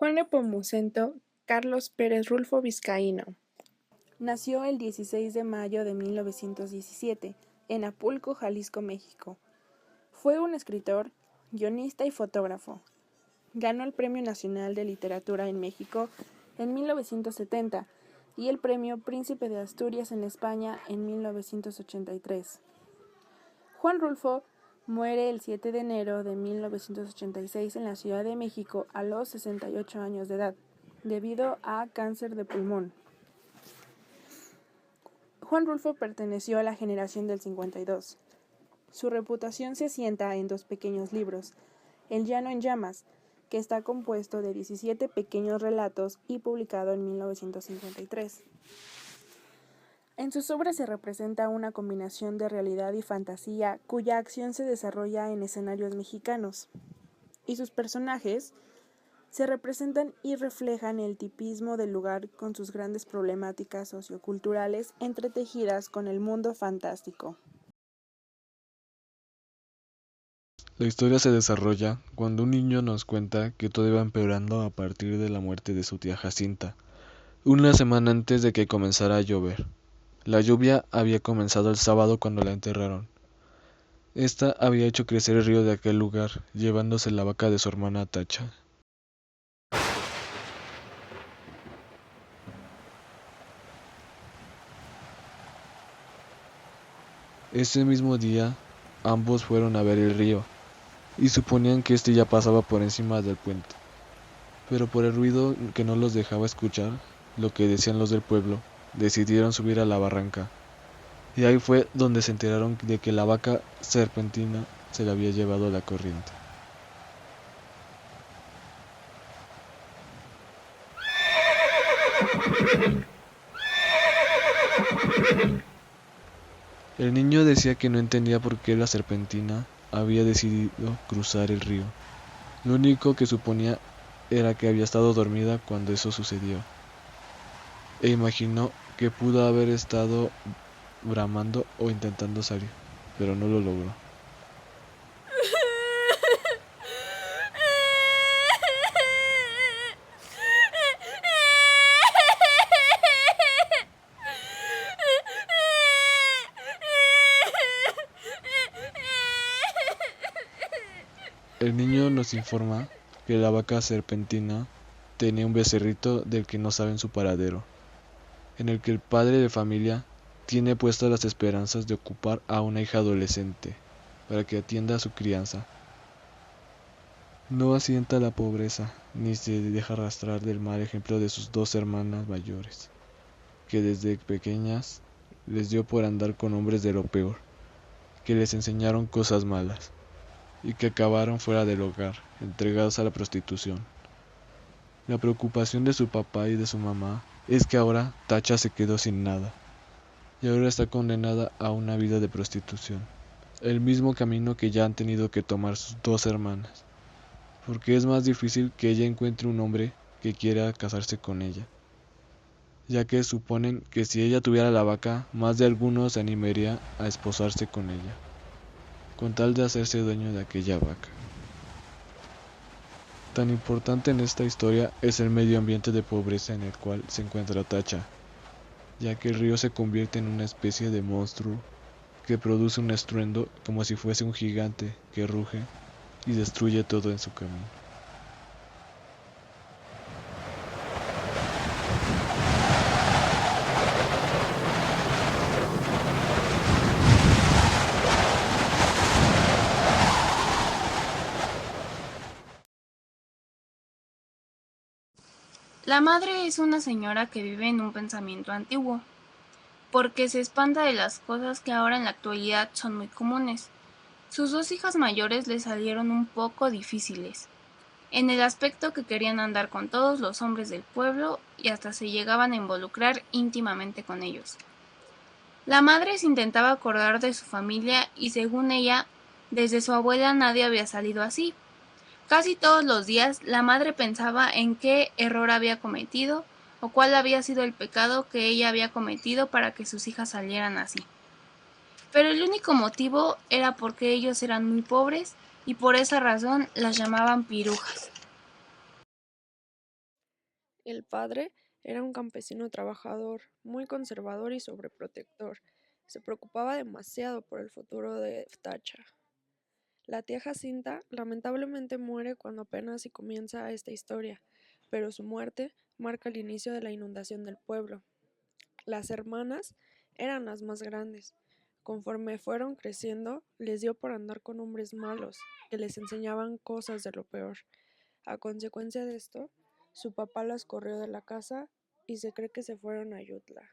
Juan Nepomuceno Carlos Pérez Rulfo Vizcaíno. Nació el 16 de mayo de 1917 en Acapulco, Jalisco, México. Fue un escritor, guionista y fotógrafo. Ganó el Premio Nacional de Literatura en México en 1970 y el Premio Príncipe de Asturias en España en 1983. Juan Rulfo muere el 7 de enero de 1986 en la Ciudad de México a los 68 años de edad, debido a cáncer de pulmón. Juan Rulfo perteneció a la generación del 52. Su reputación se asienta en dos pequeños libros, El llano en llamas, que está compuesto de 17 pequeños relatos y publicado en 1953. En sus obras se representa una combinación de realidad y fantasía cuya acción se desarrolla en escenarios mexicanos, y sus personajes se representan y reflejan el tipismo del lugar con sus grandes problemáticas socioculturales entretejidas con el mundo fantástico. La historia se desarrolla cuando un niño nos cuenta que todo iba empeorando a partir de la muerte de su tía Jacinta, una semana antes de que comenzara a llover. La lluvia había comenzado el sábado cuando la enterraron. Esta había hecho crecer el río de aquel lugar, llevándose la vaca de su hermana Tacha. Ese mismo día, ambos fueron a ver el río, y suponían que este ya pasaba por encima del puente. Pero por el ruido que no los dejaba escuchar lo que decían los del pueblo, decidieron subir a la barranca. Y ahí fue donde se enteraron de que la vaca serpentina se la había llevado la corriente. El niño decía que no entendía por qué la serpentina había decidido cruzar el río. Lo único que suponía era que había estado dormida cuando eso sucedió, e imaginó que pudo haber estado bramando o intentando salir, pero no lo logró. El niño nos informa que la vaca serpentina tenía un becerrito del que no saben su paradero, en el que el padre de familia tiene puestas las esperanzas de ocupar a una hija adolescente para que atienda a su crianza. No asienta la pobreza, ni se deja arrastrar del mal ejemplo de sus dos hermanas mayores, que desde pequeñas les dio por andar con hombres de lo peor, que les enseñaron cosas malas, y que acabaron fuera del hogar, entregados a la prostitución. La preocupación de su papá y de su mamá es que ahora Tacha se quedó sin nada, y ahora está condenada a una vida de prostitución, el mismo camino que ya han tenido que tomar sus dos hermanas, porque es más difícil que ella encuentre un hombre que quiera casarse con ella, ya que suponen que si ella tuviera la vaca, más de alguno se animaría a esposarse con ella, con tal de hacerse dueño de aquella vaca. Tan importante en esta historia es el medio ambiente de pobreza en el cual se encuentra Tacha, ya que el río se convierte en una especie de monstruo que produce un estruendo como si fuese un gigante que ruge y destruye todo en su camino. La madre es una señora que vive en un pensamiento antiguo, porque se espanta de las cosas que ahora en la actualidad son muy comunes. Sus dos hijas mayores le salieron un poco difíciles, en el aspecto que querían andar con todos los hombres del pueblo y hasta se llegaban a involucrar íntimamente con ellos. La madre se intentaba acordar de su familia y según ella, desde su abuela nadie había salido así. Casi todos los días la madre pensaba en qué error había cometido o cuál había sido el pecado que ella había cometido para que sus hijas salieran así. Pero el único motivo era porque ellos eran muy pobres y por esa razón las llamaban pirujas. El padre era un campesino trabajador, muy conservador y sobreprotector. Se preocupaba demasiado por el futuro de Tacha. La tía Jacinta lamentablemente muere cuando apenas si comienza esta historia, pero su muerte marca el inicio de la inundación del pueblo. Las hermanas eran las más grandes. Conforme fueron creciendo, les dio por andar con hombres malos, que les enseñaban cosas de lo peor. A consecuencia de esto, su papá las corrió de la casa y se cree que se fueron a Yutla.